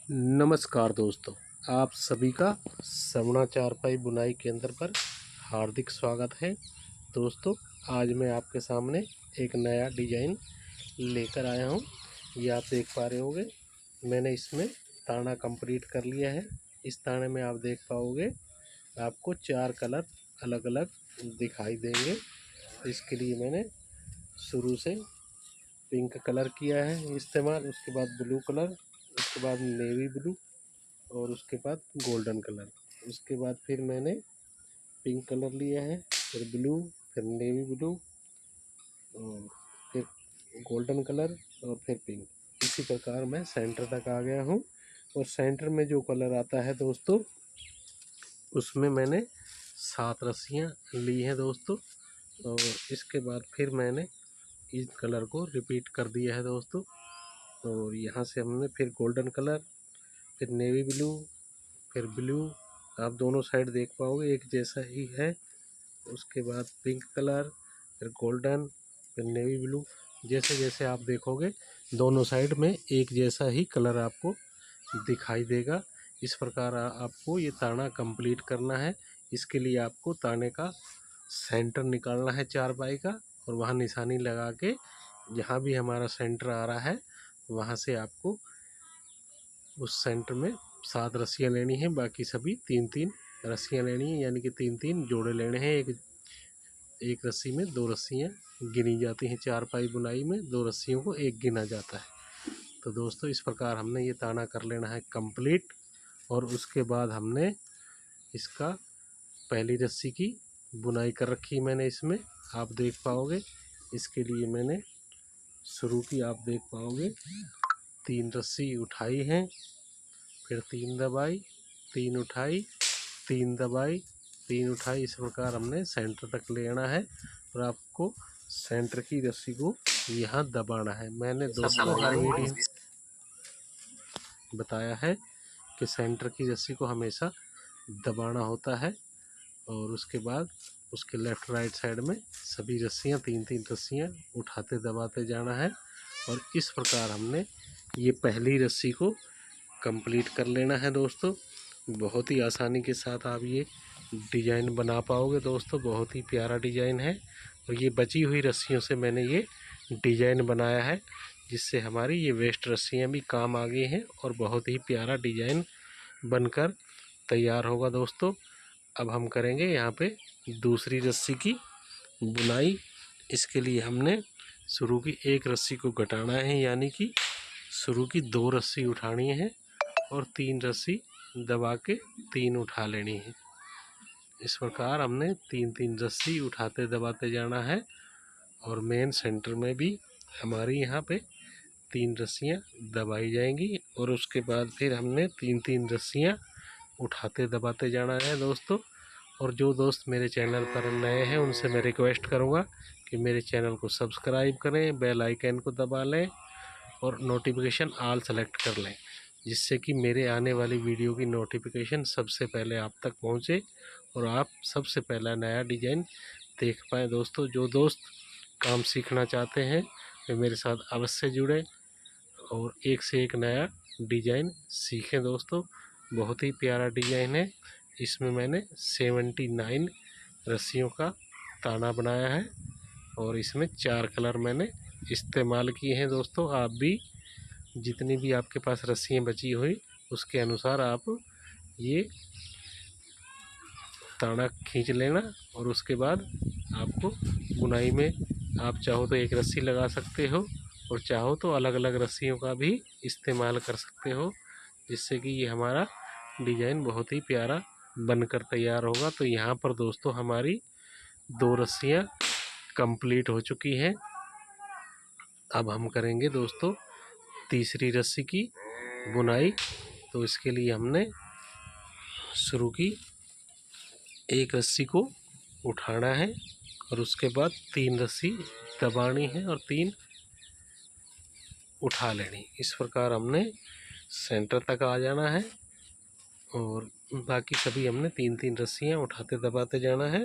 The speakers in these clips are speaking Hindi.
नमस्कार दोस्तों, आप सभी का सवना चारपाई बुनाई केंद्र पर हार्दिक स्वागत है। दोस्तों, आज मैं आपके सामने एक नया डिजाइन लेकर आया हूं। ये आप देख पा रहे होंगे, मैंने इसमें ताना कंप्लीट कर लिया है। इस ताने में आप देख पाओगे आपको 4 कलर अलग अलग दिखाई देंगे। इसके लिए मैंने शुरू से पिंक कलर किया है इस्तेमाल, उसके बाद ब्लू कलर, उसके बाद नेवी ब्लू और उसके बाद गोल्डन कलर। उसके बाद फिर मैंने पिंक कलर लिया है, फिर ब्लू, फिर नेवी ब्लू और फिर गोल्डन कलर और फिर पिंक। इसी प्रकार मैं सेंटर तक आ गया हूँ। और सेंटर में जो कलर आता है दोस्तों, उसमें मैंने 7 रस्सियाँ ली हैं दोस्तों। और इसके बाद फिर मैंने इस कलर को रिपीट कर दिया है दोस्तों। और यहाँ से हमने फिर गोल्डन कलर, फिर नेवी ब्लू, फिर ब्लू, आप दोनों साइड देख पाओगे एक जैसा ही है। उसके बाद पिंक कलर, फिर गोल्डन, फिर नेवी ब्लू। जैसे जैसे आप देखोगे दोनों साइड में एक जैसा ही कलर आपको दिखाई देगा। इस प्रकार आपको ये ताना कंप्लीट करना है। इसके लिए आपको ताने का सेंटर निकालना है चारपाई का, और वहाँ निशानी लगा के जहाँ भी हमारा सेंटर आ रहा है वहाँ से आपको उस सेंटर में 7 रस्सियाँ लेनी है। बाकी सभी 3-3 रस्सियाँ लेनी है, यानी कि 3-3 जोड़े लेने हैं। एक रस्सी में 2 रस्सियाँ गिनी जाती हैं। चारपाई बुनाई में 2 रस्सियों को एक गिना जाता है। तो दोस्तों, इस प्रकार हमने ये ताना कर लेना है कंप्लीट। और उसके बाद हमने इसका पहली रस्सी की बुनाई कर रखी मैंने इसमें, आप देख पाओगे। इसके लिए मैंने शुरू की, आप देख पाओगे 3 रस्सी उठाई हैं, फिर 3 दबाई, 3 उठाई, 3 दबाई, 3 उठाई। इस प्रकार हमने सेंटर तक ले आना है। और आपको सेंटर की रस्सी को यहाँ दबाना है। मैंने दोस्तों हर वीडियो बताया है कि सेंटर की रस्सी को हमेशा दबाना होता है। और उसके बाद उसके लेफ़्ट राइट साइड में सभी रस्सियाँ 3-3 रस्सियाँ उठाते दबाते जाना है। और इस प्रकार हमने ये पहली रस्सी को कंप्लीट कर लेना है दोस्तों। बहुत ही आसानी के साथ आप ये डिज़ाइन बना पाओगे दोस्तों। बहुत ही प्यारा डिज़ाइन है। और ये बची हुई रस्सियों से मैंने ये डिज़ाइन बनाया है, जिससे हमारी ये वेस्ट रस्सियाँ भी काम आ गई हैं और बहुत ही प्यारा डिज़ाइन बनकर तैयार होगा दोस्तों। अब हम करेंगे यहाँ पे दूसरी रस्सी की बुनाई। इसके लिए हमने शुरू की एक रस्सी को घटाना है, यानी कि शुरू की 2 रस्सी उठानी है और 3 रस्सी दबा के 3 उठा लेनी है। इस प्रकार हमने 3-3 रस्सी उठाते दबाते जाना है। और मेन सेंटर में भी हमारी यहाँ पे 3 रस्सियाँ दबाई जाएंगी। और उसके बाद फिर हमने 3-3 रस्सियाँ उठाते दबाते जाना है दोस्तों। और जो दोस्त मेरे चैनल पर नए हैं उनसे मैं रिक्वेस्ट करूँगा कि मेरे चैनल को सब्सक्राइब करें, बेल आइकन को दबा लें और नोटिफिकेशन ऑल सेलेक्ट कर लें, जिससे कि मेरे आने वाली वीडियो की नोटिफिकेशन सबसे पहले आप तक पहुंचे और आप सबसे पहला नया डिज़ाइन देख पाएँ दोस्तों। जो दोस्त काम सीखना चाहते हैं वे मेरे साथ अवश्य जुड़ें और एक से एक नया डिज़ाइन सीखें दोस्तों। बहुत ही प्यारा डिज़ाइन है। इसमें मैंने 79 रस्सियों का ताना बनाया है और इसमें 4 कलर मैंने इस्तेमाल किए हैं दोस्तों। आप भी जितनी भी आपके पास रस्सियाँ बची हुई उसके अनुसार आप ये ताना खींच लेना। और उसके बाद आपको बुनाई में आप चाहो तो एक रस्सी लगा सकते हो और चाहो तो अलग अलग रस्सियों का भी इस्तेमाल कर सकते हो, जिससे कि ये हमारा डिज़ाइन बहुत ही प्यारा बनकर तैयार होगा। तो यहाँ पर दोस्तों हमारी 2 रस्सियाँ कंप्लीट हो चुकी हैं। अब हम करेंगे दोस्तों तीसरी रस्सी की बुनाई। तो इसके लिए हमने शुरू की एक रस्सी को उठाना है और उसके बाद 3 रस्सी दबानी है और 3 उठा लेनी। इस प्रकार हमने सेंटर तक आ जाना है और बाकी सभी हमने 3-3 रस्सियाँ उठाते दबाते जाना है।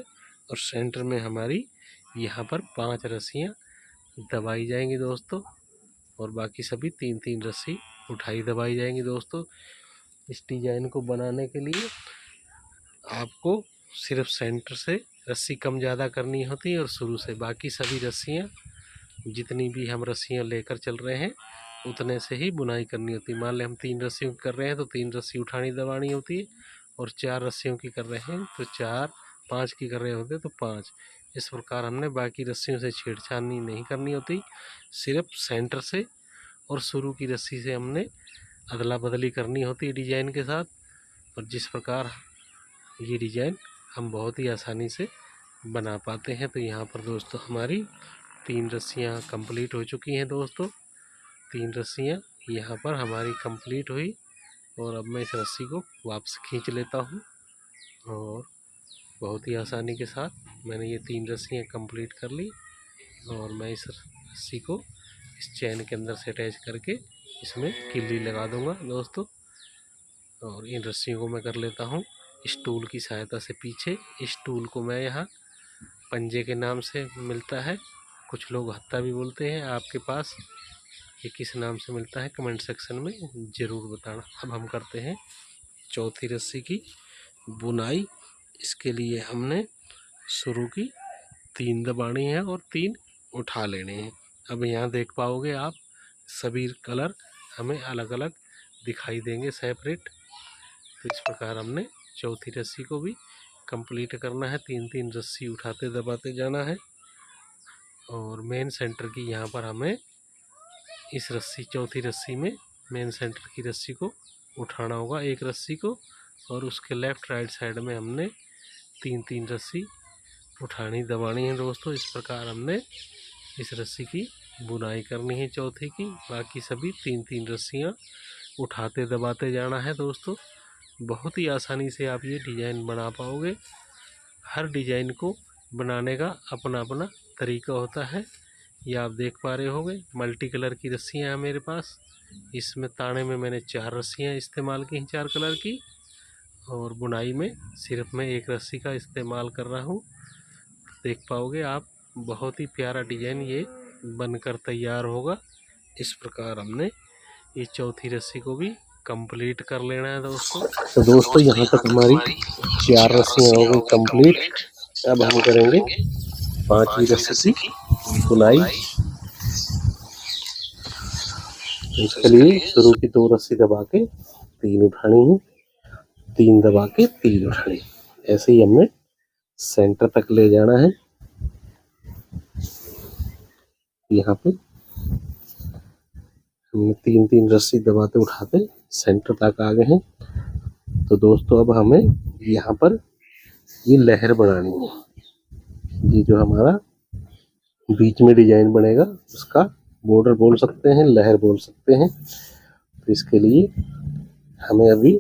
और सेंटर में हमारी यहाँ पर 5 रस्सियाँ दबाई जाएंगी दोस्तों। और बाकी सभी 3-3 रस्सी उठाई दबाई जाएंगी। दोस्तों इस डिजाइन को बनाने के लिए आपको सिर्फ सेंटर से रस्सी कम ज़्यादा करनी होती है और शुरू से बाकी सभी रस्सियाँ जितनी भी हम रस्सियाँ लेकर चल रहे हैं उतने से ही बुनाई करनी होती है। मान लें हम 3 रस्सियों की कर रहे हैं तो 3 रस्सी उठानी दबानी होती है, और 4 रस्सियों की कर रहे हैं तो 4, 5 की कर रहे होते हैं तो 5। इस प्रकार हमने बाकी रस्सियों से छेड़छाड़ नहीं करनी होती, सिर्फ सेंटर से और शुरू की रस्सी से हमने अदला बदली करनी होती है डिजाइन के साथ। और जिस प्रकार ये डिजाइन हम बहुत ही आसानी से बना पाते हैं। तो यहाँ पर दोस्तों हमारी 3 रस्सियाँ कंप्लीट हो चुकी हैं। दोस्तों 3 रस्सियाँ यहाँ पर हमारी कंप्लीट हुई, और अब मैं इस रस्सी को वापस खींच लेता हूँ, और बहुत ही आसानी के साथ मैंने ये 3 रस्सियाँ कंप्लीट कर ली। और मैं इस रस्सी को इस चैन के अंदर से अटैच करके इसमें किल्ली लगा दूंगा दोस्तों। और इन रस्सियों को मैं कर लेता हूँ इस टूल की सहायता से पीछे। इस टूल को मैं यहाँ पंजे के नाम से मिलता है, कुछ लोग हत्था भी बोलते हैं। आपके पास ये किस नाम से मिलता है कमेंट सेक्शन में ज़रूर बताना। अब हम करते हैं चौथी रस्सी की बुनाई। इसके लिए हमने शुरू की 3 दबानी है और 3 उठा लेने हैं। अब यहाँ देख पाओगे आप सभी कलर हमें अलग अलग दिखाई देंगे सेपरेट। तो इस प्रकार हमने चौथी रस्सी को भी कंप्लीट करना है, 3-3 रस्सी उठाते दबाते जाना है। और मेन सेंटर की यहाँ पर हमें इस रस्सी चौथी रस्सी में मेन सेंटर की रस्सी को उठाना होगा, एक रस्सी को, और उसके लेफ़्ट राइट साइड में हमने 3-3 रस्सी उठानी दबानी है। दोस्तों इस प्रकार हमने इस रस्सी की बुनाई करनी है चौथी की। बाकी सभी 3-3 रस्सियाँ उठाते दबाते जाना है। दोस्तों बहुत ही आसानी से आप ये डिज़ाइन बना पाओगे। हर डिज़ाइन को बनाने का अपना अपना तरीका होता है। ये आप देख पा रहे होंगे मल्टी कलर की रस्सियाँ हैं मेरे पास। इसमें ताने में मैंने 4 रस्सियाँ इस्तेमाल की हैं 4 कलर की, और बुनाई में सिर्फ मैं एक रस्सी का इस्तेमाल कर रहा हूँ। देख पाओगे आप बहुत ही प्यारा डिज़ाइन ये बनकर तैयार होगा। इस प्रकार हमने ये चौथी रस्सी को भी कंप्लीट कर लेना है दोस्तों। तो दोस्तों यहाँ तक हमारी 4 रस्सियाँ हो गई कंप्लीट। अब हम करेंगे 5वीं रस्सी की बुनाई। इसके लिए शुरू की 2 रस्सी दबा के 3 उठानी है, 3 दबा के 3 उठानी। ऐसे ही हमने सेंटर तक ले जाना है। यहाँ पे हमने 3-3 रस्सी दबाते उठाते सेंटर तक आ गए हैं। तो दोस्तों अब हमें यहाँ पर ये लहर बनानी है। ये जो हमारा बीच में डिजाइन बनेगा उसका बॉर्डर बोल सकते हैं, लहर बोल सकते हैं। तो इसके लिए हमें अभी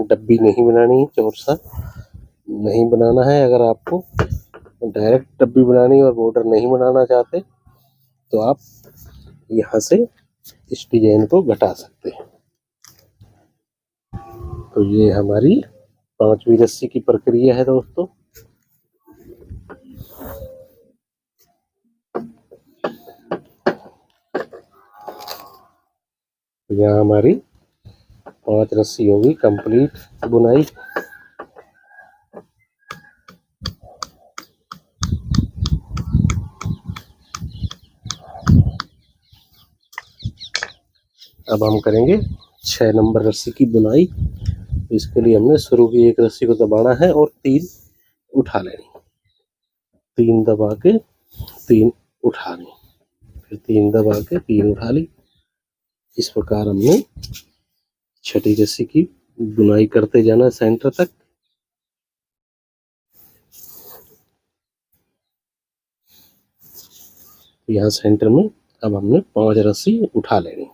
डब्बी नहीं बनानी है, चौरसा नहीं बनाना है। अगर आपको डायरेक्ट डब्बी बनानी और बॉर्डर नहीं बनाना चाहते तो आप यहाँ से इस डिजाइन को घटा सकते हैं। तो ये हमारी 5वीं रस्सी की प्रक्रिया है दोस्तों। यहाँ हमारी 5 रस्सी होगी कंप्लीट बुनाई। अब हम करेंगे 6 नंबर रस्सी की बुनाई। इसके लिए हमने शुरू की एक रस्सी को दबाना है और 3 उठा लेनी, 3 दबा के 3 उठा ली, फिर 3 दबा के 3 उठा ली। इस प्रकार हमने 6ठी रस्सी की बुनाई करते जाना सेंटर तक। यहाँ सेंटर में अब हमने 5 रस्सी उठा लेनी।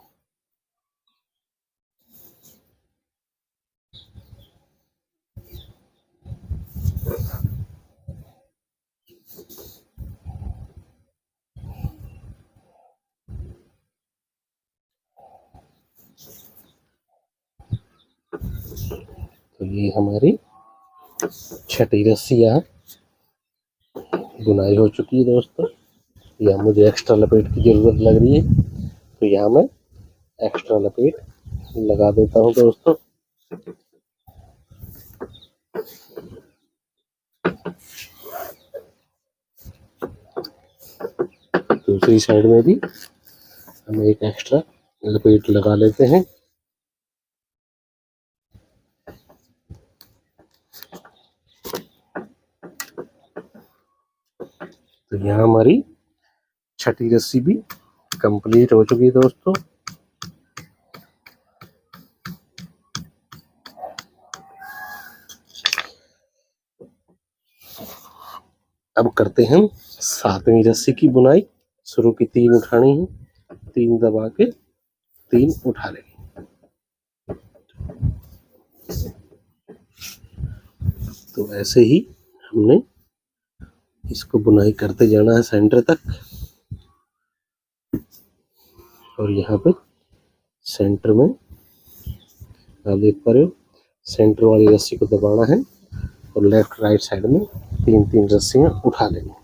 तो ये हमारी 6ठी रस्सियाँ बुनाई हो चुकी है दोस्तों। यह मुझे एक्स्ट्रा लपेट की ज़रूरत लग रही है तो यहाँ मैं एक्स्ट्रा लपेट लगा देता हूँ दोस्तों। दूसरी साइड में भी हम एक एक्स्ट्रा लपेट लगा लेते हैं। तो यहाँ हमारी छठी रस्सी भी कंप्लीट हो चुकी है दोस्तों। अब करते हैं 7वीं रस्सी की बुनाई। शुरू की 3 उठानी है, 3 दबा के 3 उठा लेंगे। तो ऐसे ही हमने इसको बुनाई करते जाना है सेंटर तक। और यहाँ पे सेंटर में आप देख पा रहे हो, सेंटर वाली रस्सी को दबाना है और लेफ्ट राइट साइड में 3-3 रस्सियां उठा लेंगे।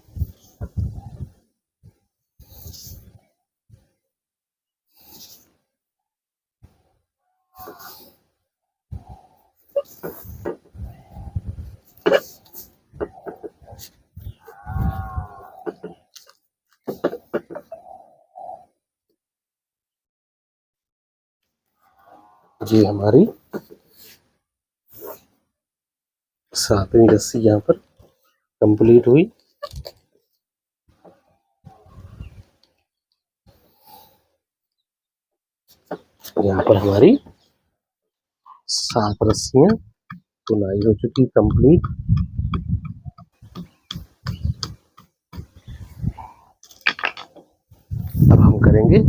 ये हमारी 7वीं रस्सी यहाँ पर कंप्लीट हुई। यहाँ पर हमारी 7 रस्सियां बुनाई हो चुकी कंप्लीट। अब हम करेंगे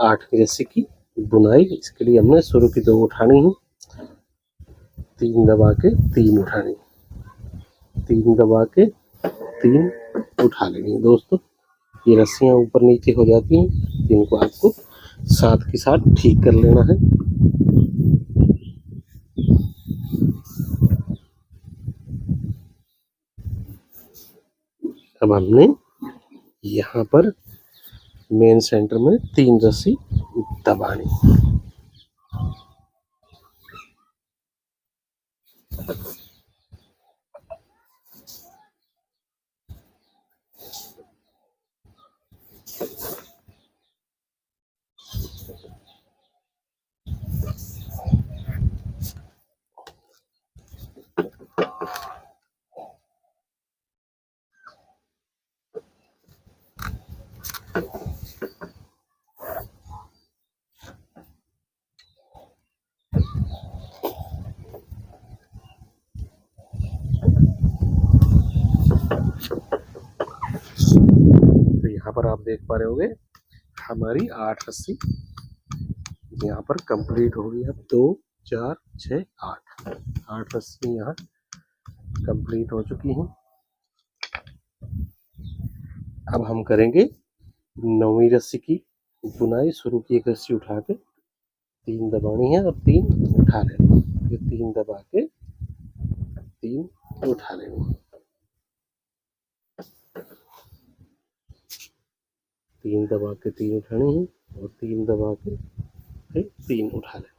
8वीं रस्सी की बुनाई। इसके लिए हमने शुरू की 2 उठानी है, 3 दबा के 3 उठानी, 3 दबा के 3 उठा लेंगे दोस्तों। ये रस्सियां ऊपर नीचे हो जाती हैं, जिनको आपको साथ के साथ ठीक कर लेना है। अब हमने यहाँ पर मेन सेंटर में 3 रस्सी दबानी। तो यहाँ पर आप देख पा रहे होंगे हमारी 8 रस्सी यहाँ पर कंप्लीट हो गई। अब 2 4 6 8 रस्सी यहाँ कंप्लीट हो चुकी हैं। अब हम करेंगे 9वीं रस्सी की बुनाई। शुरू की 1 रस्सी उठा के 3 दबानी है और 3 उठा लेंगे। ये 3 दबा के 3 उठा लेंगे, 3 दबा के 3 उठानी है और 3 दबा के फिर 3 उठा लेंगे।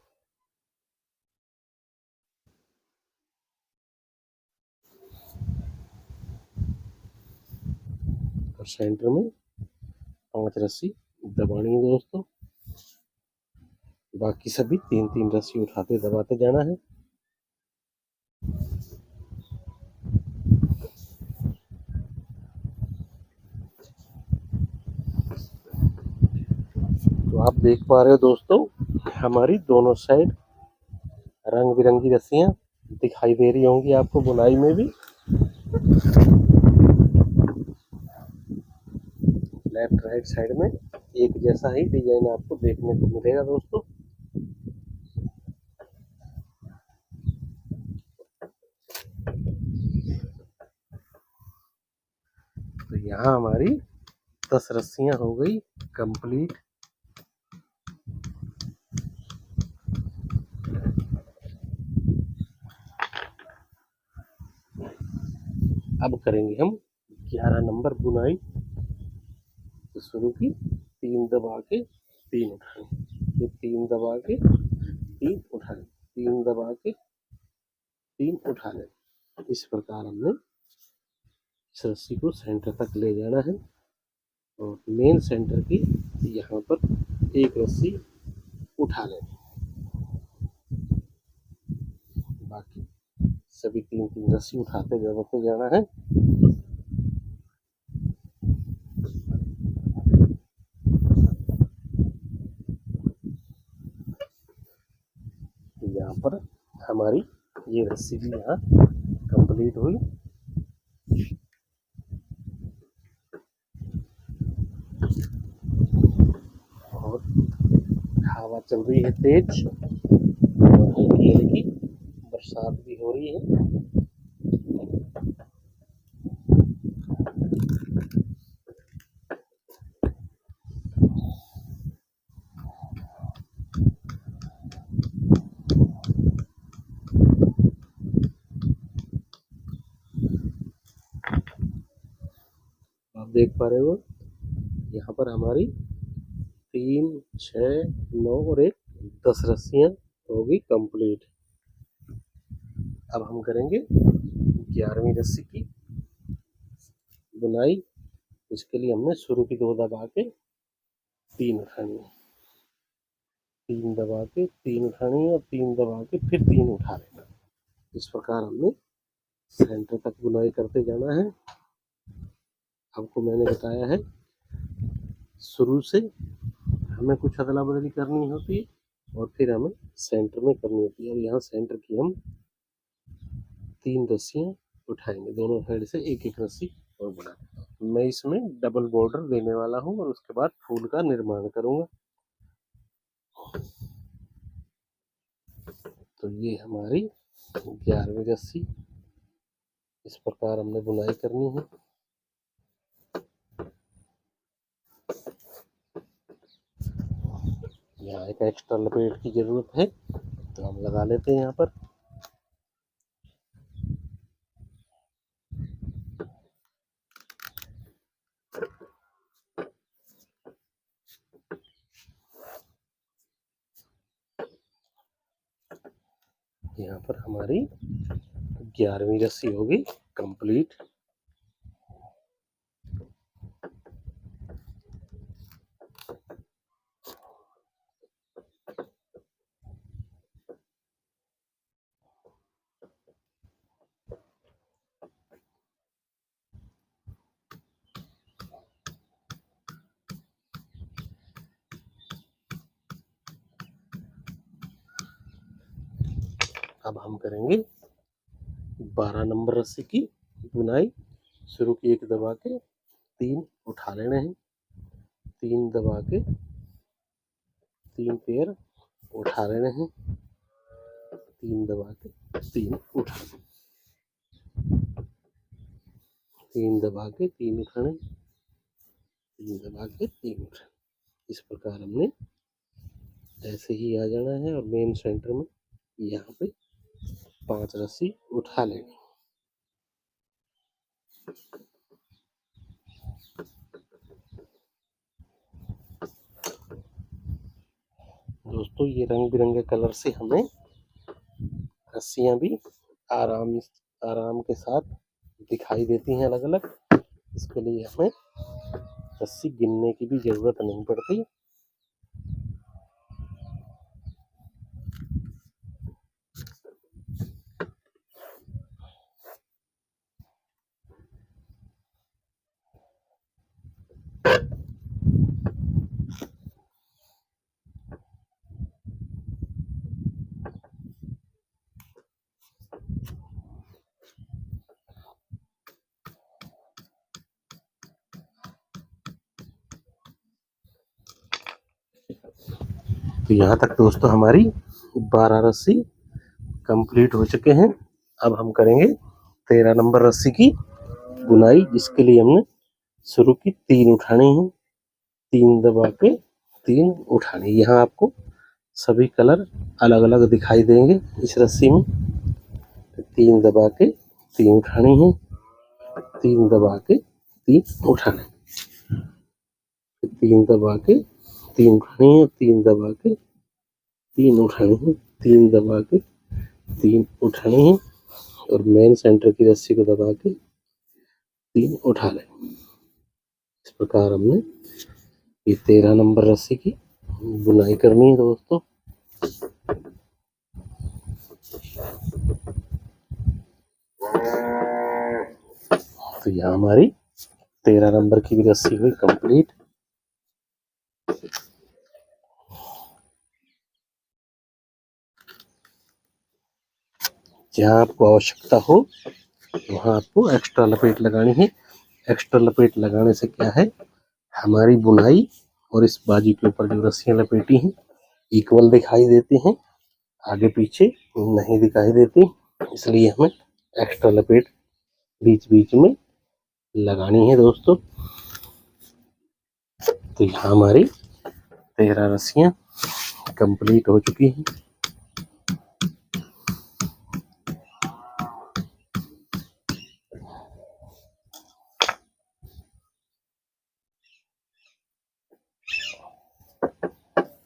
और सेंटर में 5 रस्सी दबानी है दोस्तों। बाकी सभी 3-3 रस्सी उठाते दबाते जाना है। तो आप देख पा रहे हो दोस्तों, हमारी दोनों साइड रंग बिरंगी रस्सियां दिखाई दे रही होंगी आपको बुनाई में भी। लेफ्ट राइट साइड में एक जैसा ही डिजाइन आपको देखने को मिलेगा दोस्तों। तो यहाँ हमारी 10 रस्सियां हो गई कंप्लीट। अब करेंगे हम 11 नंबर बुनाई। तो शुरू की 3 दबा के तीन उठानी, फिर तीन दबा के तीन उठानी, तीन दबा के तीन उठा लेना। इस प्रकार हमने इस रस्सी को सेंटर तक ले जाना है और मेन सेंटर की यहाँ पर एक रस्सी उठा लेनी, बाकी सभी तीन तीन रस्सी उठाते जाना है। यहाँ पर हमारी ये रस्सी भी यहाँ कंप्लीट हुई। और हवा चल रही है तेज और हल्की हल्की बरसात भी हो रही है। आप देख पा रहे हो यहाँ पर हमारी 3, 6, 9 और 1 10 रस्सियाँ होगी कंप्लीट। अब हम करेंगे 11वीं रस्सी की बुनाई। इसके लिए हमने शुरू की 2 दबा के 3 उठानी है, 3 दबा के 3 उठानी है और 3 दबा के फिर 3 उठा लेना। इस प्रकार हमने सेंटर तक बुनाई करते जाना है। आपको मैंने बताया है शुरू से हमें कुछ अदला बदली करनी होती है और फिर हमें सेंटर में करनी होती है। और यहाँ सेंटर की हम 3 रस्सियाँ उठाएंगे, दोनों साइड से एक एक रस्सी और बना। मैं इसमें डबल बॉर्डर देने वाला हूँ और उसके बाद फूल का निर्माण करूँगा। तो ये हमारी 11वीं रस्सी, इस प्रकार हमने बुनाई करनी है। यहाँ एक एक्स्ट्रा लपेट की जरूरत है तो हम लगा लेते हैं यहाँ पर। यहाँ पर हमारी 11वीं रस्सी होगी कंप्लीट। अब हम करेंगे 12 नंबर रस्सी की बुनाई। शुरू की 1 दबा के 3 उठा लेने हैं, 3 दबा के 3 पेयर उठा लेने हैं, 3 दबा के 3 उठा, 3 दबा के 3 उठाने, 3 दबा के 3 उठाने। इस प्रकार हमने ऐसे ही आ जाना है और मेन सेंटर में यहाँ पे 5 रस्सी उठा लेनी। दोस्तों ये रंग बिरंगे कलर से हमें रस्सियाँ भी आराम के साथ दिखाई देती हैं अलग अलग। इसके लिए हमें रस्सी गिनने की भी जरूरत नहीं पड़ती। तो यहाँ तक दोस्तों हमारी 12 रस्सी कंप्लीट हो चुके हैं। अब हम करेंगे 13 नंबर रस्सी की बुनाई, जिसके लिए हमने शुरू की 3 उठानी है, 3 दबा के 3 उठानी। यहाँ आपको सभी कलर अलग अलग दिखाई देंगे इस रस्सी में। 3 दबा के 3 उठानी है, 3 दबा के 3 उठाने, 3 दबा के तीन उठानी है, तीन दबा के तीन उठानी है, तीन दबा के तीन उठानी है और मेन सेंटर की रस्सी को दबा के तीन उठा लें। इस प्रकार हमने ये 13 नंबर रस्सी की बुनाई करनी है दोस्तों। तो यहाँ हमारी 13 नंबर की भी रस्सी हुई कंप्लीट। जहाँ आपको आवश्यकता हो वहाँ आपको एक्स्ट्रा लपेट लगानी है। एक्स्ट्रा लपेट लगाने से क्या है, हमारी बुनाई और इस बाजू के ऊपर जो रस्सियाँ लपेटी हैं इक्वल दिखाई देती हैं, आगे पीछे नहीं दिखाई देती। इसलिए हमें एक्स्ट्रा लपेट बीच बीच में लगानी है दोस्तों। तो यहाँ हमारी 13 रस्सियाँ कंप्लीट हो चुकी हैं।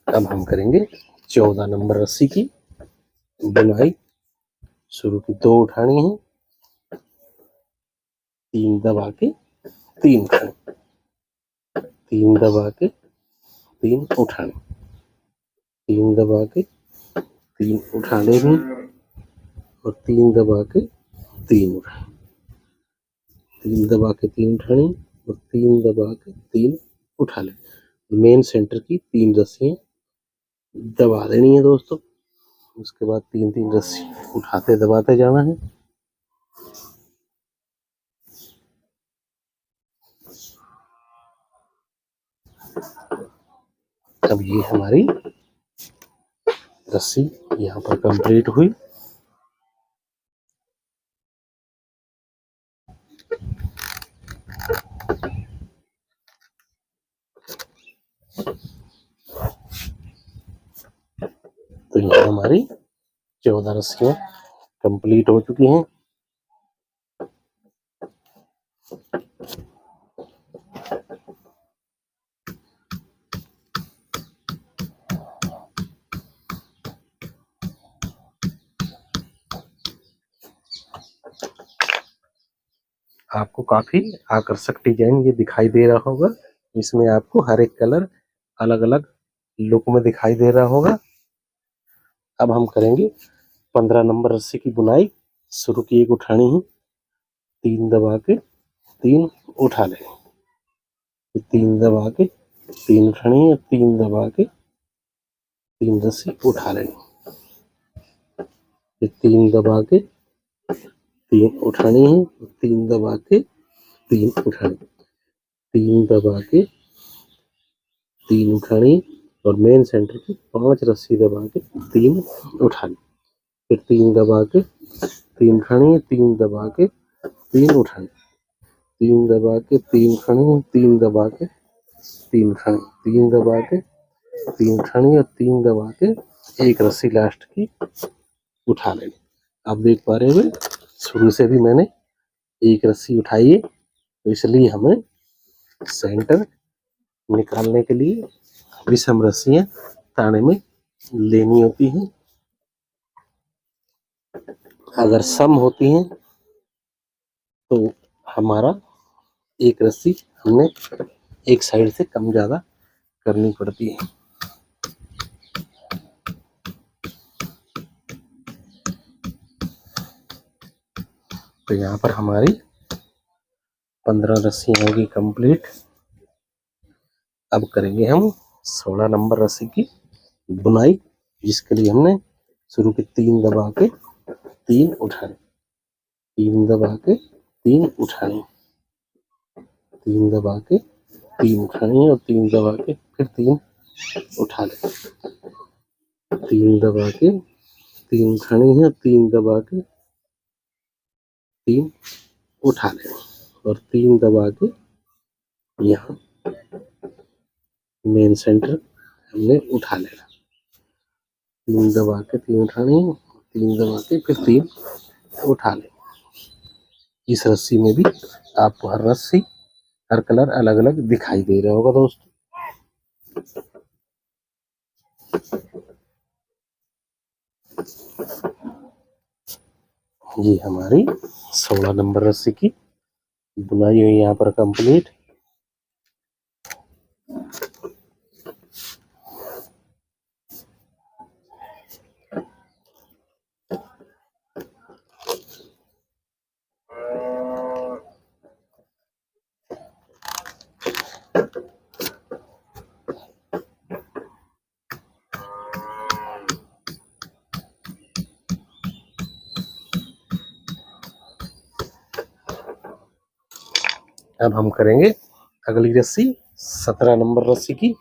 अब हम करेंगे 14 नंबर रस्सी की बुनाई। शुरू की 2 उठानी है, 3 दबा के 3 उठानी, 3 दबा के 3 उठानी, 3 दबा के 3 उठा लेनी और 3 दबा के 3 उठानी, 3 दबा के 3 उठानी और 3 दबा के 3 उठा लेनी। मेन सेंटर की 3 रस्सियाँ दबा देनी है दोस्तों। उसके बाद 3 रस्सी उठाते दबाते जाना है। अब ये हमारी रस्सी यहाँ पर कंप्लीट हुई। तो यहाँ हमारी 14 रस्सियाँ कंप्लीट हो चुकी हैं। आपको काफी आकर्षक डिजाइन ये दिखाई दे रहा होगा। इसमें आपको हर एक कलर अलग अलग लुक में दिखाई दे रहा होगा। अब हम करेंगे 15 नंबर रस्सी की बुनाई। शुरू की 1 उठानी है, 3 दबा के 3 उठा लें, 3 दबा के 3 उठानी है, 3 दबा के 3 रस्सी उठा लें, 3 दबा के 3 उठानी है, 3 दबा के 3 उठानी, 3 दबा के 3 उठानी और मेन सेंटर की 5 रस्सी दबा के 3 उठानी, फिर 3 दबा के 3 उठानी है, 3 दबा के 3 उठानी, 3 दबा के 3 उठानी है, 3 दबा के 3 उठानी, 3 दबा के 3 उठानी और 3 दबा के एक रस्सी लास्ट की उठा लेनी। आप देख पा रहे हैं शुरू से भी मैंने एक रस्सी उठाई है, तो इसलिए हमें सेंटर निकालने के लिए विषम रस्सियां ताने में लेनी होती हैं। अगर सम होती हैं तो हमारा एक रस्सी हमने एक साइड से कम ज्यादा करनी पड़ती है। तो यहाँ पर हमारी 15 रस्सियां होगी कंप्लीट। अब करेंगे हम 16 नंबर रस्सी की बुनाई, जिसके लिए हमने शुरू के 3 दबा के 3 उठाने, 3 दबा के 3 उठाने, 3 दबा के 3 उठानी और 3 दबा के फिर 3 उठा लें, 3 दबा के 3 उठानी है, 3 दबा के 3 उठा लें और 3 दबा के यहाँ मेन सेंटर हमने उठा लेना, 3 दबा के 3 उठानी, 3 दबा के फिर 3 उठा लें। इस रस्सी में भी आपको हर रस्सी हर कलर अलग अलग दिखाई दे रहा होगा दोस्तों। ये हमारी 16 नंबर रस्सी की बुनाई हुई यहाँ पर कंप्लीट। अब हम करेंगे अगली रस्सी 17 नंबर रस्सी की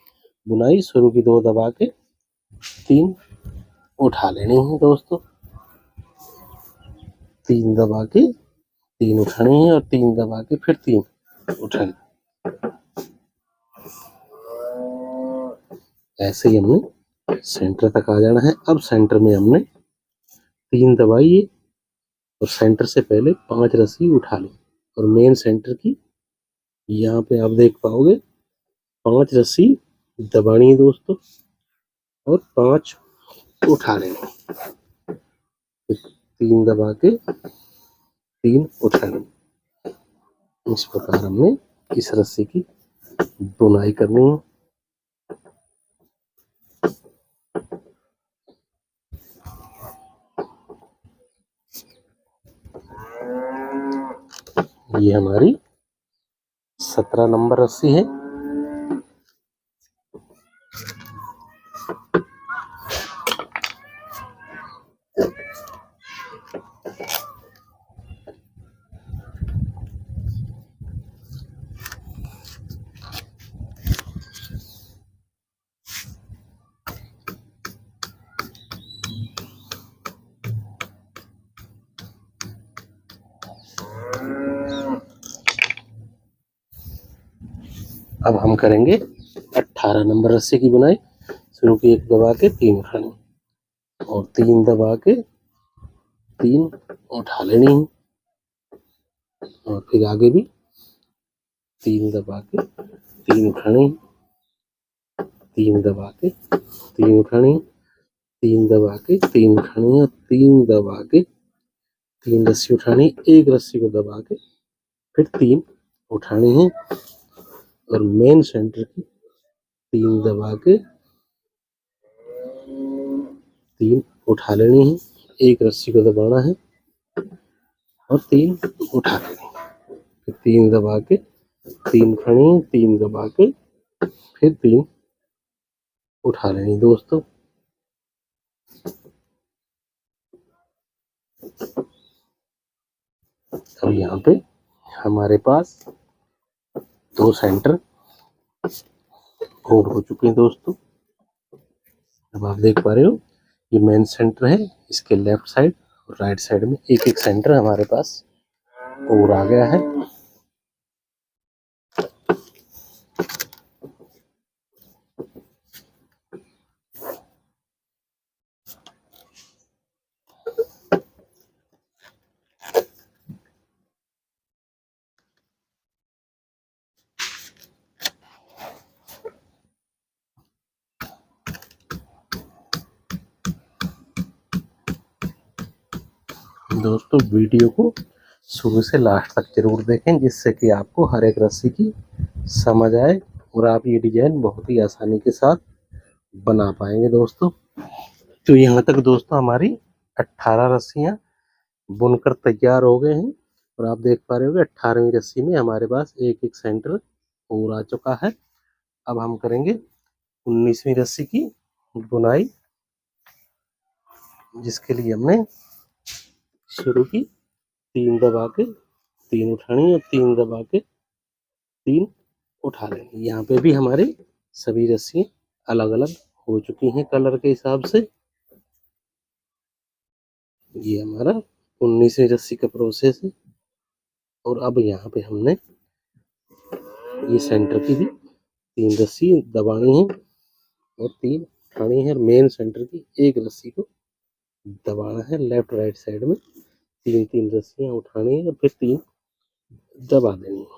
बुनाई। शुरू की 2 दबा के 3 उठा लेनी है दोस्तों। 3 दबा के 3 उठानी है और 3 दबा के फिर 3 उठानी। ऐसे ही हमने सेंटर तक आ जाना है। अब सेंटर में हमने 3 दबाइए और सेंटर से पहले 5 रस्सी उठा ली और मेन सेंटर की यहाँ पे आप देख पाओगे 5 रस्सी दबानी है दोस्तों और 5 उठा लेना। 3 दबा के 3 उठा लेना। इस प्रकार हमने इस रस्सी की बुनाई करनी है। ये हमारी 17 नंबर रस्सी है। अब हम करेंगे 18 नंबर रस्सी की बुनाई। शुरू की 1 दबा के 3 उठानी और 3 दबा के 3 उठा लेनी और फिर आगे भी 3 दबा के 3 उठानी, 3 दबा के 3 उठानी, 3 दबा के 3 उठानी और 3 दबा के 3 रस्सी उठानी। 1 रस्सी को दबा के फिर 3 उठानी है और मेन सेंटर की 3 दबा के 3 उठा लेनी है। 1 रस्सी को दबाना है और 3 उठा लेनी, फिर 3 दबा के 3 उठानी, 3 दबा के फिर 3 उठा लेनी दोस्तों। अब यहाँ पे हमारे पास 2 सेंटर और हो चुके हैं दोस्तों। अब आप देख पा रहे हो ये मेन सेंटर है, इसके लेफ्ट साइड और राइट साइड में एक एक सेंटर हमारे पास और आ गया है। दोस्तों वीडियो को शुरू से लास्ट तक जरूर देखें जिससे कि आपको हर एक रस्सी की समझ आए और आप ये डिजाइन बहुत ही आसानी के साथ बना पाएंगे दोस्तों। तो यहाँ तक दोस्तों हमारी 18 रस्सियाँ बुनकर तैयार हो गए हैं और आप देख पा रहे होंगे 18वीं रस्सी में हमारे पास एक एक सेंटर और आ चुका है। अब हम करेंगे 19वीं रस्सी की बुनाई, जिसके लिए हमने शुरू की 3 दबा के 3 उठानी और 3 दबा के 3 उठा लेंगे। यहाँ पे भी हमारे सभी रस्सियाँ अलग अलग हो चुकी हैं कलर के हिसाब से। ये हमारा 19वीं रस्सी का प्रोसेस है और अब यहाँ पे हमने ये सेंटर की भी 3 रस्सी दबानी है और 3 उठानी है और मेन सेंटर की 1 रस्सी को दबाना है। लेफ्ट राइट साइड में 3 रस्सियाँ उठानी है और फिर 3 दबा देनी है।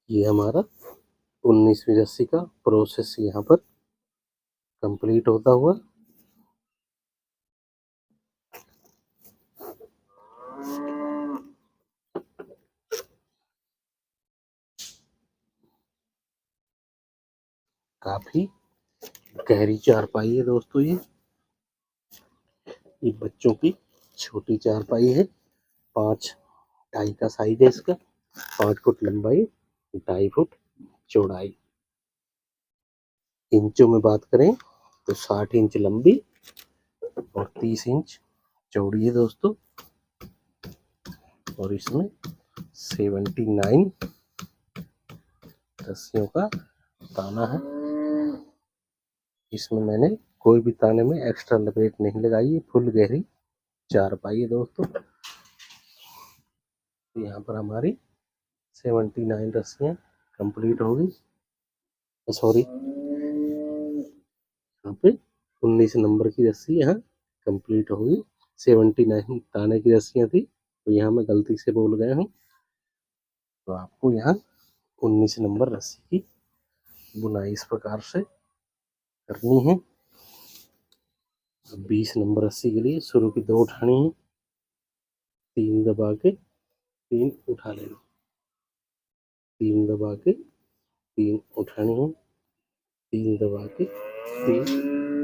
ये हमारा 19वीं रस्सी का प्रोसेस यहाँ पर कंप्लीट होता हुआ। काफी गहरी चारपाई है दोस्तों। ये बच्चों की छोटी चारपाई है। 5.5 का साइज है इसका। 5 फुट लंबाई, 2.5 फुट चौड़ाई। इंचों में बात करें तो 60 इंच लंबी और 30 इंच चौड़ी है दोस्तों। और इसमें 79 रस्सियों का ताना है। इसमें मैंने कोई भी ताने में एक्स्ट्रा लपेट नहीं लगाई है। फुल गहरी चारपाई है दोस्तों। यहाँ पर हमारी 79 रस्सियाँ कंप्लीट होगी। सॉरी, यहाँ पे 19 नंबर की रस्सी यहाँ कंप्लीट होगी। 79 ताने की रस्सियाँ थी तो यहाँ मैं गलती से बोल गया हूँ। तो आपको यहाँ 19 नंबर रस्सी की बुनाई इस प्रकार से करनी है। 20 नंबर रस्सी के लिए शुरू की 2 उठानी है। 3 दबा के 3 उठा लेना। 3 दबा के 3 उठानी है। 3 दबा के 3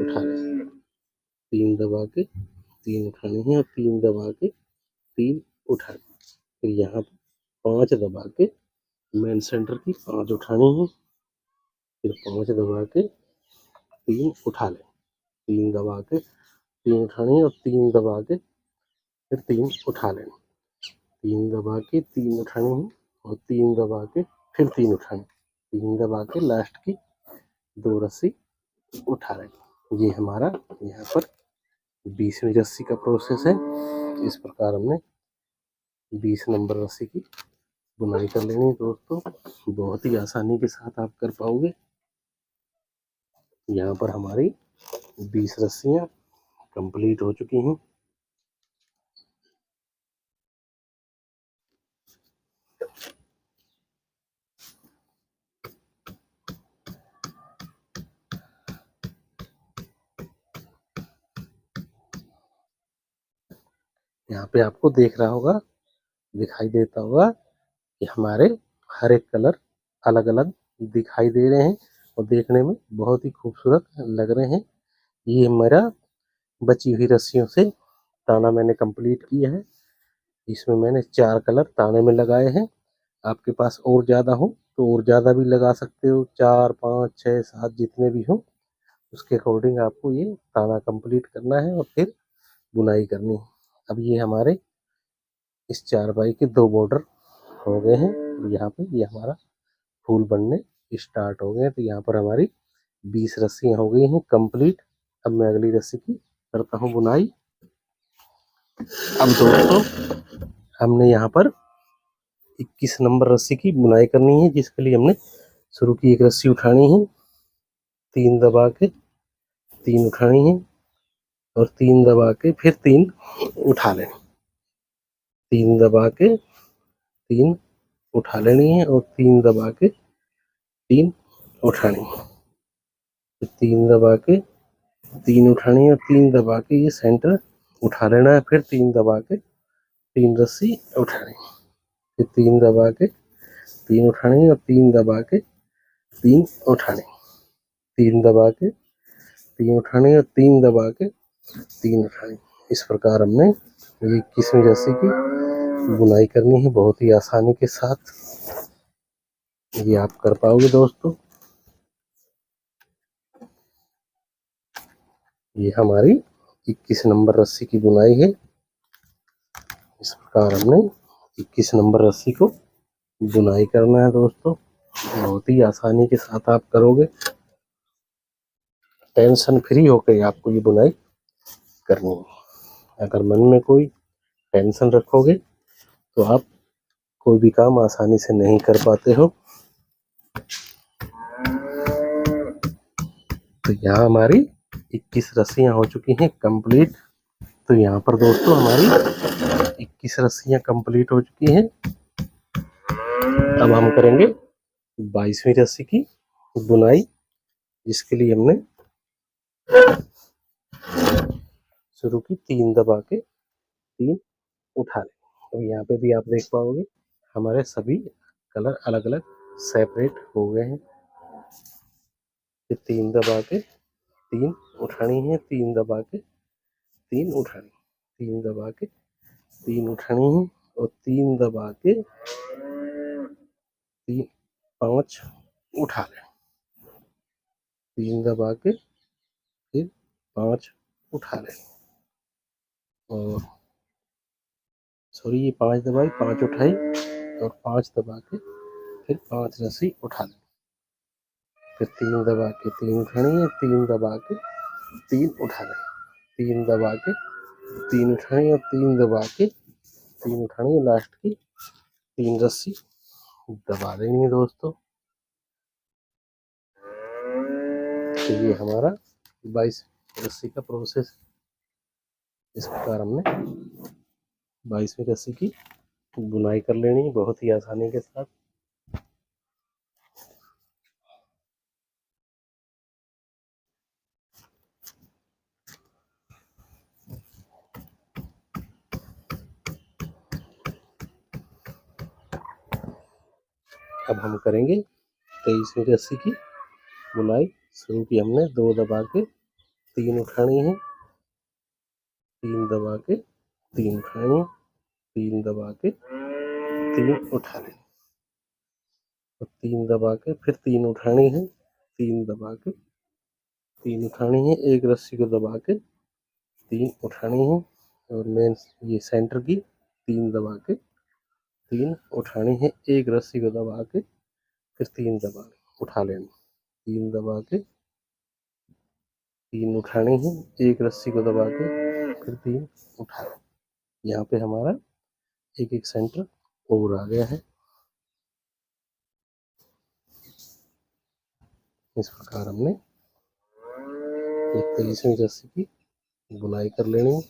उठा लेना। 3 दबा के 3 उठानी है और 3 दबा के 3 उठा लेना। फिर यहाँ 5 दबा के मेन सेंटर की 5 उठानी है। फिर 5 दबा के 3 उठा लें। 3 दबा के 3 उठानी है और 3 दबा के फिर 3 उठा लेना। 3 दबा के 3 उठानी है और 3 दबा के फिर 3 उठानी। 3 दबा के लास्ट की 2 रस्सी उठा लेंगे। ये हमारा यहाँ पर 20वीं रस्सी का प्रोसेस है। इस प्रकार हमने 20 नंबर रस्सी की बुनाई कर लेनी है दोस्तों। बहुत ही आसानी के साथ आप कर पाओगे। यहाँ पर हमारी 20 रस्सियाँ कंप्लीट हो चुकी हैं। यहाँ पे आपको दिखाई देता होगा कि हमारे हर एक कलर अलग अलग दिखाई दे रहे हैं और देखने में बहुत ही खूबसूरत लग रहे हैं। ये मेरा बची हुई रस्सियों से ताना मैंने कंप्लीट किया है। इसमें मैंने 4 कलर ताने में लगाए हैं। आपके पास और ज़्यादा हो तो और ज़्यादा भी लगा सकते हो। 4, 5, 6, 7 जितने भी हो उसके अकॉर्डिंग आपको ये ताना कंप्लीट करना है और फिर बुनाई करनी है। अब ये हमारे इस चारपाई के 2 बॉर्डर हो गए हैं। यहाँ पे ये हमारा फूल बनने स्टार्ट हो गए हैं। तो यहाँ पर हमारी 20 रस्सियाँ हो गई हैं कंप्लीट। अब मैं अगली रस्सी की करता हूँ बुनाई। अब दोस्तों हमने यहाँ पर 21 नंबर रस्सी की बुनाई करनी है, जिसके लिए हमने शुरू की 1 रस्सी उठानी है। 3 दबा के 3 उठानी है और 3 दबा के फिर 3 उठा लें। 3 दबा के 3 उठा लेनी है और 3 दबा के 3 उठानी है। 3 दबा के 3 उठानी है और 3 दबा के ये सेंटर उठा लेना है। फिर 3 दबा के 3 रस्सी उठानी है। फिर 3 दबा के 3 उठानी है और 3 दबा के 3 उठानी। 3 दबा के 3 उठानी है और 3 दबा के 3 उठानी। इस प्रकार हमने ये 21वीं रस्सी की बुनाई करनी है बहुत ही आसानी के साथ। ये आप कर पाओगे दोस्तों। ये हमारी 21 नंबर रस्सी की बुनाई है। इस प्रकार हमने 21 नंबर रस्सी को बुनाई करना है दोस्तों। बहुत ही आसानी के साथ आप करोगे। टेंशन फ्री होकर आपको ये बुनाई करनी है। अगर मन में कोई टेंशन रखोगे तो आप कोई भी काम आसानी से नहीं कर पाते हो। तो यहाँ हमारी 21 रस्सियाँ हो चुकी हैं कंप्लीट। तो यहाँ पर दोस्तों हमारी 21 रस्सियाँ कंप्लीट हो चुकी हैं। अब हम करेंगे 22वीं रस्सी की बुनाई, जिसके लिए हमने शुरू की 3 दबा के 3 उठा लें। तो यहाँ पे भी आप देख पाओगे हमारे सभी कलर अलग अलग सेपरेट हो गए हैं। 3 दबा के 3 उठानी है, 3 दबा के 3 उठानी, 3 दबा के 3 उठानी है और 3 दबा के 5 उठा लें, 3 दबा के फिर 5 उठा लें। और सॉरी, ये 5 दबाई 5 उठाई और 5 दबा के फिर 5 रस्सी उठा लें। फिर 3 दबा के 3 उठानी है, 3 दबा के 3 उठा लें, 3 दबा के 3 उठानी और 3 दबा के 3 उठानी है। लास्ट की 3 रस्सी दबा देनी है दोस्तों। तो ये हमारा 22 रस्सी का प्रोसेस। इस प्रकार हमने 22वीं रस्सी की बुनाई कर लेनी है बहुत ही आसानी के साथ। अब हम करेंगे 23वीं रस्सी की बुनाई। शुरू की हमने 2 दबा के 3 उठानी है, 3 दबा के 3 उठानी है, 3 दबा के 3 उठा लें और 3 दबा के फिर 3 उठानी है, 3 दबा के 3 उठानी है, एक रस्सी को दबा के 3 उठानी है और मेन ये सेंटर की 3 दबा के 3 उठानी है, एक रस्सी को दबा के फिर 3 दबा उठा लेनी, 3 दबा के 3 उठानी है, एक रस्सी को दबा के फिर 3 उठा लें। यहाँ पे हमारा एक एक सेंटर और आ गया है। इस प्रकार हमने 23वीं रस्सी की बुनाई कर लेनी है।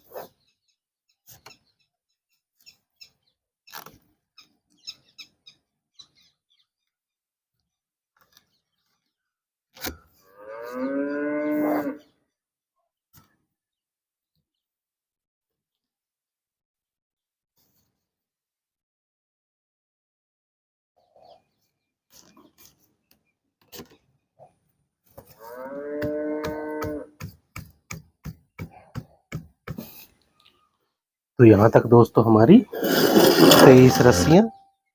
तो यहाँ तक दोस्तों हमारी 23 रस्सियाँ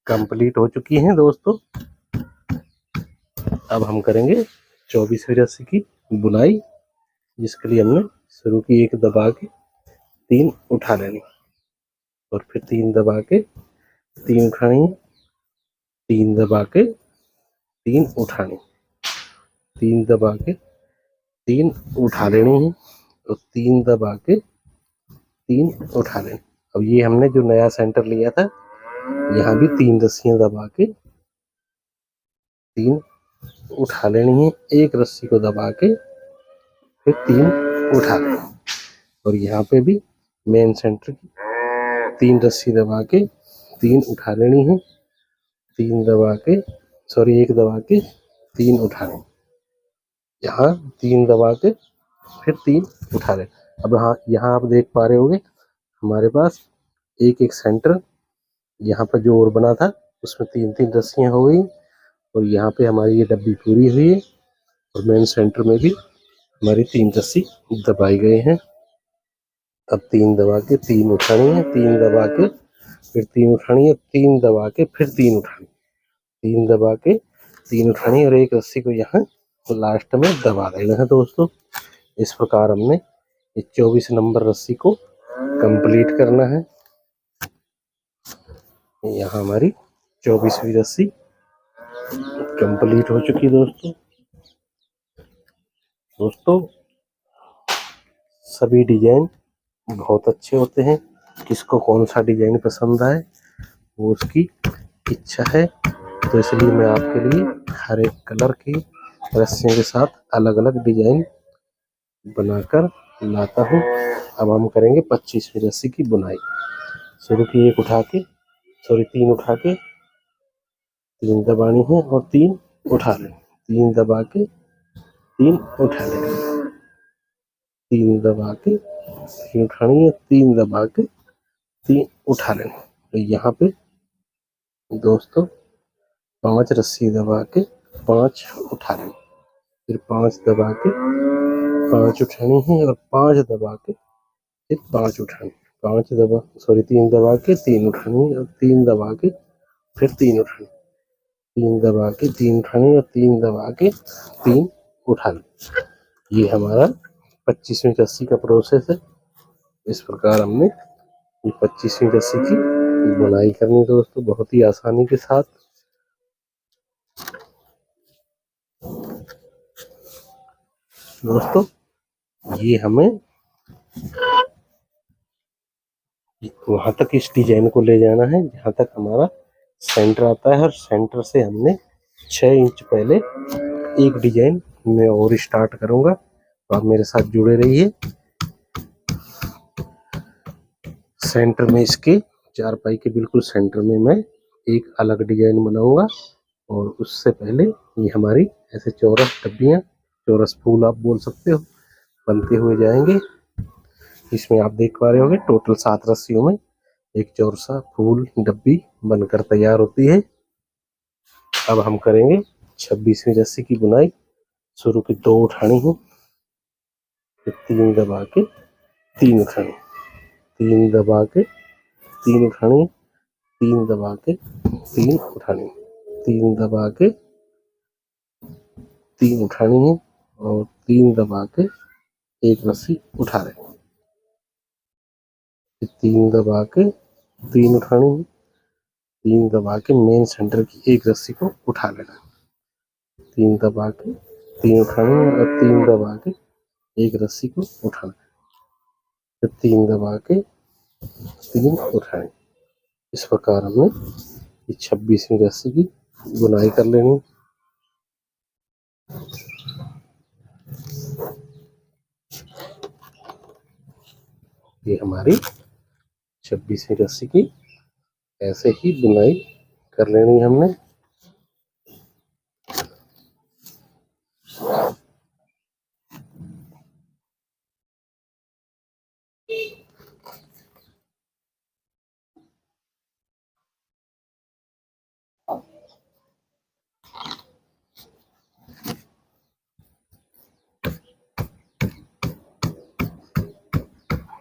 कंप्लीट हो चुकी हैं दोस्तों। अब हम करेंगे 24वीं रस्सी की बुनाई, जिसके लिए हमने शुरू की 1 दबा के 3 उठा लेनी और फिर 3 दबा के 3 उठानी, 3 दबा के 3 उठानी, 3 दबा के 3 उठा लेनी है और 3 दबा के 3 उठा लेनी। अब ये हमने जो नया सेंटर लिया था, यहाँ भी 3 रस्सियाँ दबा के 3 उठा लेनी है, एक रस्सी को दबा के फिर 3 उठा लेनी और यहाँ पे भी मेन सेंटर की 3 रस्सी दबा के 3 उठा लेनी है, 3 दबा के सॉरी 1 दबा के 3 उठा लेनी, यहाँ 3 दबा के फिर 3 उठा लें। अब यहाँ आप देख पा रहे होंगे हमारे पास एक एक सेंटर यहाँ पर जो और बना था उसमें 3-3 रस्सियाँ हो गई और यहाँ पे हमारी ये डब्बी पूरी हुई है और मेन सेंटर में भी हमारी 3 रस्सी दबाई गई हैं। अब 3 दबा के 3 उठानी है, 3 दबा के फिर 3 उठानी है, 3 दबा के फिर 3 उठानी, 3 दबा के 3 उठानी और एक रस्सी को यहाँ लास्ट में दबा देना है दोस्तों। इस प्रकार हमने ये 24 नंबर रस्सी को कंप्लीट करना है। यहाँ हमारी 24वीं रस्सी कंप्लीट हो चुकी है दोस्तों। सभी डिजाइन बहुत अच्छे होते हैं, किसको कौन सा डिजाइन पसंद आए वो उसकी इच्छा है, तो इसलिए मैं आपके लिए हर एक कलर की रस्सियों के साथ अलग अलग डिजाइन बनाकर लाता हूँ। अब हम करेंगे 25वीं रस्सी की बुनाई। शुरू की 1 उठा के 3 उठा के 3 दबानी है और 3 उठा लें, 3 दबा के 3 उठा लेंगे, 3 दबा के 3 उठानी है, 3 दबा के 3 उठा लेंगे। तो यहाँ पे दोस्तों 5 रस्सी दबा के 5 उठा लेंगे, फिर 5 दबा के 5 उठानी है और 5 दबा के फिर 5 उठानी, 3 दबा के 3 उठानी और 3 दबा के फिर 3 उठानी, 3 दबा के 3 उठानी और 3 दबा के 3 उठानी। ये हमारा 25वीं रस्सी का प्रोसेस है। इस प्रकार हमने ये 25वीं रस्सी की बुनाई करनी दोस्तों, बहुत ही आसानी के साथ। दोस्तों ये हमें वहां तक इस डिजाइन को ले जाना है जहां तक हमारा सेंटर आता है, और सेंटर से हमने 6 इंच पहले एक डिजाइन में और स्टार्ट करूंगा, तो आप मेरे साथ जुड़े रहिए। सेंटर में इसके चारपाई के बिल्कुल सेंटर में मैं एक अलग डिजाइन बनाऊंगा, और उससे पहले ये हमारी ऐसे चौरस डब्बियां, चौरस फूल आप बोल सकते हो, बनते हुए जाएंगे। इसमें आप देख पा रहे होंगे टोटल 7 रस्सियों में एक चौरसा फूल डब्बी बनकर तैयार होती है। अब हम करेंगे 26वीं रस्सी की बुनाई। शुरू की 2 उठानी है, फिर 3 दबा के 3 उठानी, 3 दबा के 3 उठानी, 3 दबा के 3 उठानी, 3 दबा के 3 उठानी है और 3 दबा के एक रस्सी उठा रहे हैं, फिर 3 दबा के 3 उठानी है, 3 दबा के मेन सेंटर की एक रस्सी को उठा लेना, 3 दबा के 3 उठानी है और 3 दबा के एक रस्सी को उठाना, फिर 3 दबा के 3 उठानी। इस प्रकार हमने ये 26वीं रस्सी की बुनाई कर लेनी। ये हमारी 26वीं रस्सी की ऐसे ही बुनाई कर लेनी हमने।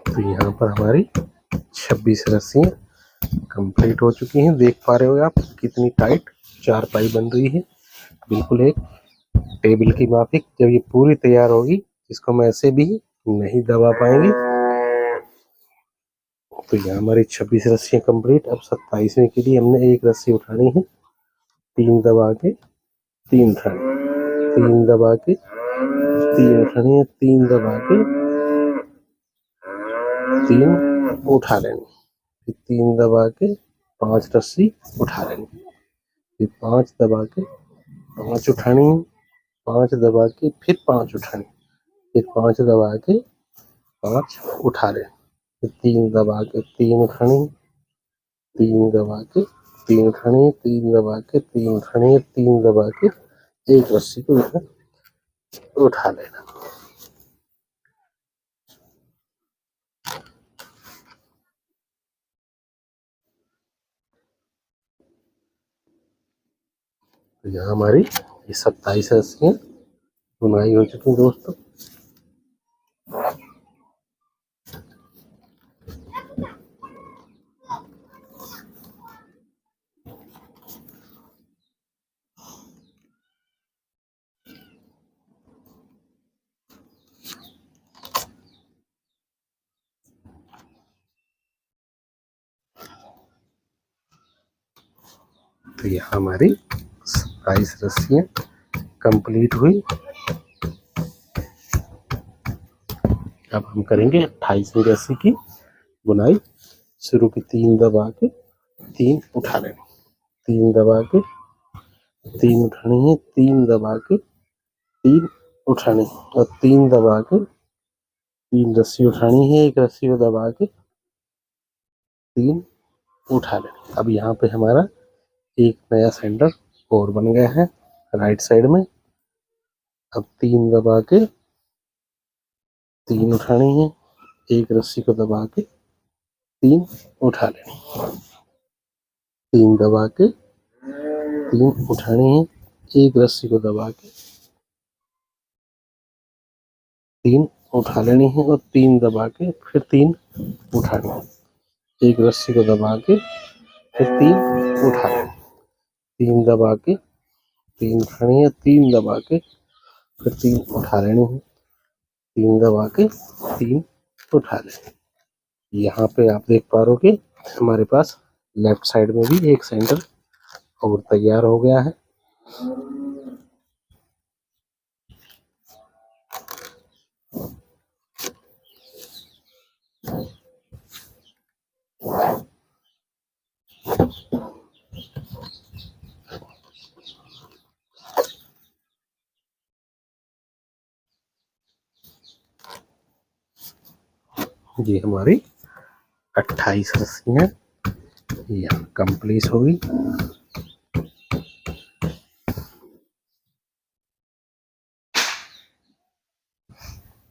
तो यहाँ पर हमारी 26 रस्सियाँ कंप्लीट हो चुकी हैं। देख पा रहे हो आप कितनी टाइट चारपाई बन रही है, बिल्कुल एक टेबल की माफिक। जब ये पूरी तैयार होगी, इसको हम ऐसे भी नहीं दबा पाएंगे। तो यहाँ हमारी 26 रस्सियाँ कंप्लीट। अब 27वीं के लिए हमने एक रस्सी उठानी है, 3 दबा के 3 उठानी, 3 दबा के 3 उठानी है, 3 दबा के 3 उठा लेनी, फिर 3 दबा के 5 रस्सी उठा लेनी, फिर 5 दबा के 5 उठानी, 5 दबा के फिर 5 उठानी, फिर 5 दबा के 5 उठा लेनी, फिर 3 दबा के 3 उठानी, 3 दबा के 3 उठानी, 3 दबा के 3 उठानी, 3 दबा के एक रस्सी को उठा लेना। तो यहाँ हमारी ये 27 रस्सियाँ बुनाई हो चुकी दोस्तों। तो यहाँ हमारी 27 रस्सियाँ कंप्लीट हुई। अब हम करेंगे 28वीं रस्सी की बुनाई। शुरू की 3 दबा के 3 उठा लेनी, 3 दबा के 3 उठानी है, 3 दबा के 3 उठानी और 3 दबा के 3 रस्सी उठानी है, एक रस्सी को दबा के 3 उठा लेनी। अब यहाँ पे हमारा एक नया सेंटर और बन गया है राइट साइड में। अब 3 दबा के 3 उठानी है, एक रस्सी को दबा के 3 उठा लेनी, 3 दबा के 3 उठानी है, एक रस्सी को दबा के 3 उठा लेनी है और 3 दबा के फिर 3 उठानी है, एक रस्सी को दबा के फिर 3 उठा लेनी, 3 दबा के 3 उठानी है, 3 दबा के फिर 3 उठा लेनी है, 3 दबा के 3 उठा लेनी। यहाँ पे आप देख पा रहे हो हमारे पास लेफ्ट साइड में भी एक सेंटर और तैयार हो गया है। ये हमारी 28 रस्सियाँ यहाँ कंप्लीट होगी।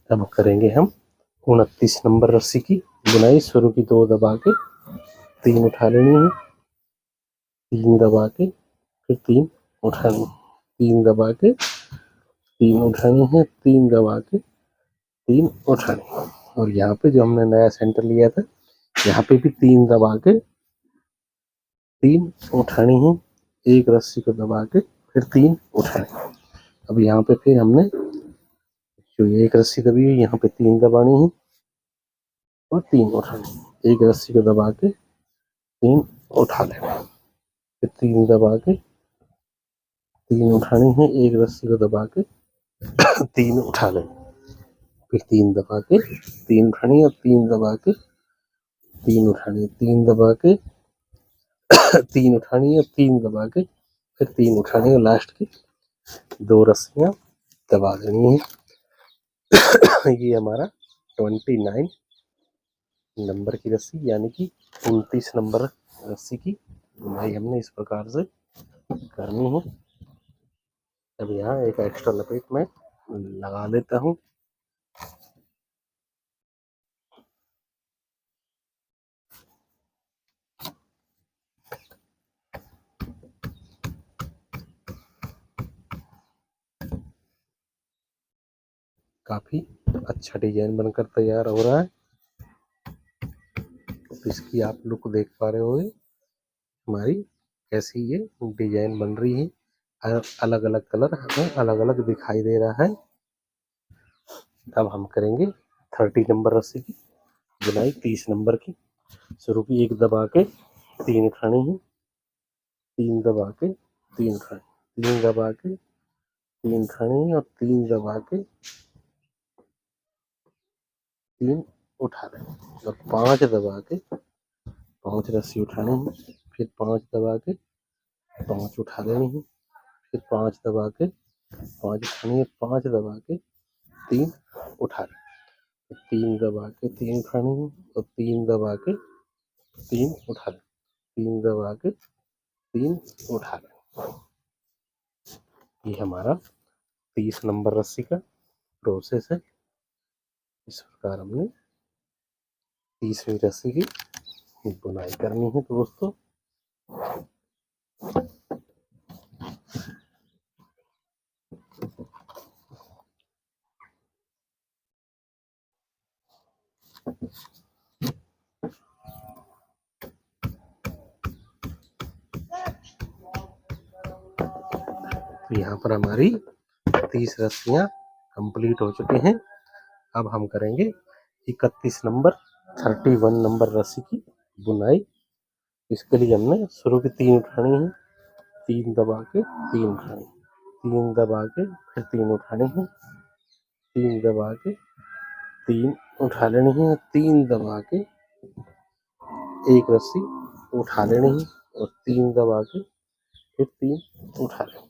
अब करेंगे हम 29 नंबर रस्सी की बुनाई। शुरू की 2 दबा के 3 उठा लेनी है, 3 दबा के फिर 3 उठानी, 3 दबा के 3 उठानी है, 3 दबा के 3 उठानी। और यहाँ पे जो हमने नया सेंटर लिया था यहाँ पे भी 3 दबा के 3 उठानी है, एक रस्सी को दबा के फिर 3 उठानी। अब यहाँ पे फिर हमने जो एक रस्सी दबी है यहाँ पे 3 दबानी है और 3 उठानी, एक रस्सी को दबा के 3 उठा लेना, फिर 3 दबा के 3 उठानी है, एक रस्सी को दबा के 3 उठा लेना, फिर 3 दबा के 3 उठानी और 3 दबा के 3 उठानी, 3 दबा के 3 उठानी है, 3 दबा के फिर 3 उठानी है, लास्ट की 2 रस्सियाँ दबा देनी है। ये हमारा 29 नंबर की रस्सी यानी कि 29 नंबर रस्सी की बुनाई हमने इस प्रकार से करनी है। अब यहाँ एक एक्स्ट्रा लपेट मैं लगा लेता हूँ। काफी अच्छा डिजाइन बनकर तैयार हो रहा है। तो इसकी आप लुक देख पा रहे होंगे हमारी कैसी ये डिजाइन बन रही है। अलग अलग कलर हमें अलग अलग दिखाई दे रहा है। अब हम करेंगे 30 नंबर रस्सी की बुनाई 30 नंबर की। शुरू की 1 दबा के 3 उठानी है, 3 दबा के 3 उठानी, 3 दबा के 3 उठानी और 3 दबा के 3 उठा लेंगे और 5 दबा के 5 रस्सी उठानी है, फिर 5 दबा के 5 उठा लेनी है, फिर 5 दबा के 5 उठानी है, 5 दबा के 3 उठा लें, 3 दबा के 3 उठानी है और 3 दबा के 3 उठा लें, 3 दबा के 3 उठा लें। ये हमारा 30 नंबर रस्सी का प्रोसेस है। इस प्रकार हमने 30वीं रस्सी की बुनाई करनी है दोस्तों। तो यहाँ पर हमारी 30 रस्सियाँ कंप्लीट हो चुकी हैं। अब हम करेंगे 31 नंबर 31 नंबर रस्सी की बुनाई। इसके लिए हमने शुरू की 3 उठानी है, 3 दबा के 3 उठानी, 3 दबा के फिर 3 उठानी है, 3 दबा के 3 उठा लेनी है, 3 दबा के एक रस्सी उठा लेनी है और 3 दबा के फिर 3 उठा लेनी,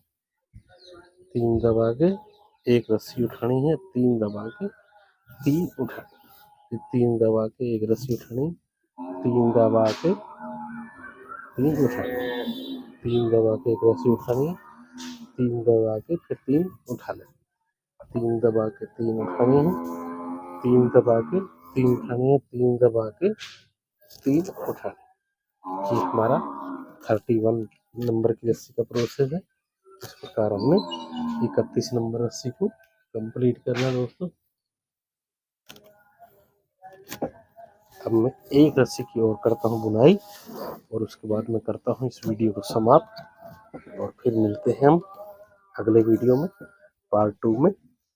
3 दबा के एक रस्सी उठानी है, 3 दबा के 3 उठानी, फिर 3 दबा के एक रस्सी उठानी, 3 दबा के 3 उठानी, 3 दबा के एक रस्सी उठानी, 3 दबा के फिर 3 उठा लें, 3 दबा के 3 उठानी है, 3 दबा के 3 उठानी है, 3 दबा के 3 उठानी। ये हमारा 31 नंबर की रस्सी का प्रोसेस है। इस प्रकार हमने 31 नंबर रस्सी को कंप्लीट करना दोस्तों। अब मैं एक रस्सी की ओर करता हूँ बुनाई और उसके बाद मैं करता हूँ इस वीडियो को समाप्त और फिर मिलते हैं हम अगले वीडियो में पार्ट 2 में।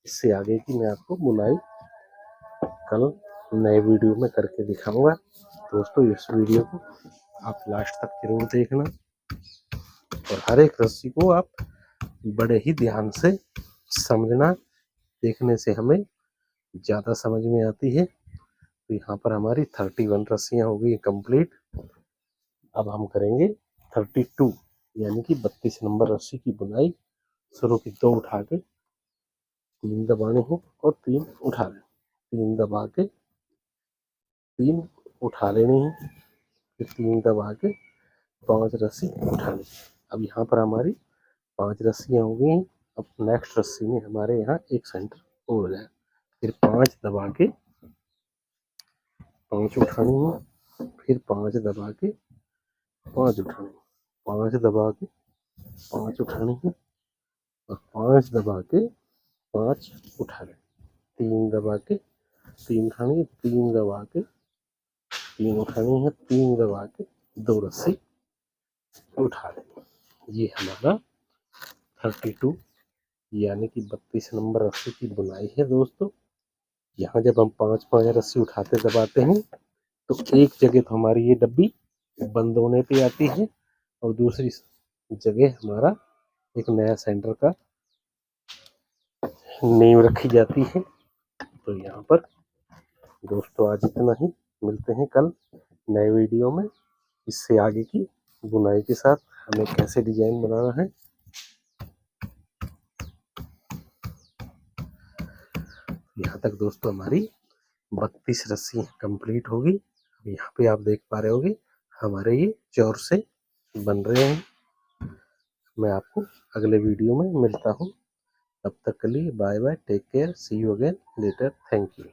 इससे आगे की मैं आपको बुनाई कल नए वीडियो में करके दिखाऊंगा दोस्तों। इस वीडियो को आप लास्ट तक जरूर देखना और हर एक रस्सी को आप बड़े ही ध्यान से समझना। देखने से हमें ज़्यादा समझ में आती है। तो यहाँ पर हमारी 31 रस्सियाँ हो गई कंप्लीट। अब हम करेंगे 32 यानी कि 32 नंबर रस्सी की बुनाई। शुरू की 2 उठा के 3 दबाने हैं और 3 उठा लें, 3 दबा के 3 उठा लेने हैं, फिर 3 दबा के 5 रस्सी उठा लें। अब यहाँ पर हमारी 5 रस्सियाँ हो गई हैं। अब नेक्स्ट रस्सी में हमारे यहाँ एक सेंटर हो जाए, फिर 5 दबा के 5 उठानी है, फिर 5 दबा के 5 उठानी, 5 दबा के 5 उठानी है और 5 दबा के 5 उठा लें, 3 दबा के 3 उठानी है, 3 दबा के 3 उठानी है, 3 दबा के 2 रस्सी उठा लें। ये हमारा 32 यानी कि 32 नंबर रस्सी की बुनाई है दोस्तों। यहाँ जब हम 5-5 रस्सी उठाते दबाते हैं तो एक जगह तो हमारी ये डब्बी बंद होने पे आती है और दूसरी जगह हमारा एक नया सेंटर का नींव रखी जाती है। तो यहाँ पर दोस्तों आज इतना ही, मिलते हैं कल नए वीडियो में इससे आगे की बुनाई के साथ हमें कैसे डिजाइन बनाना है। यहाँ तक दोस्तों हमारी 32 रस्सी कंप्लीट होगी। अब यहाँ पे आप देख पा रहे होगे हमारे ये चौर से बन रहे हैं। मैं आपको अगले वीडियो में मिलता हूँ, तब तक के लिए bye bye, take care, see you again later, thank you.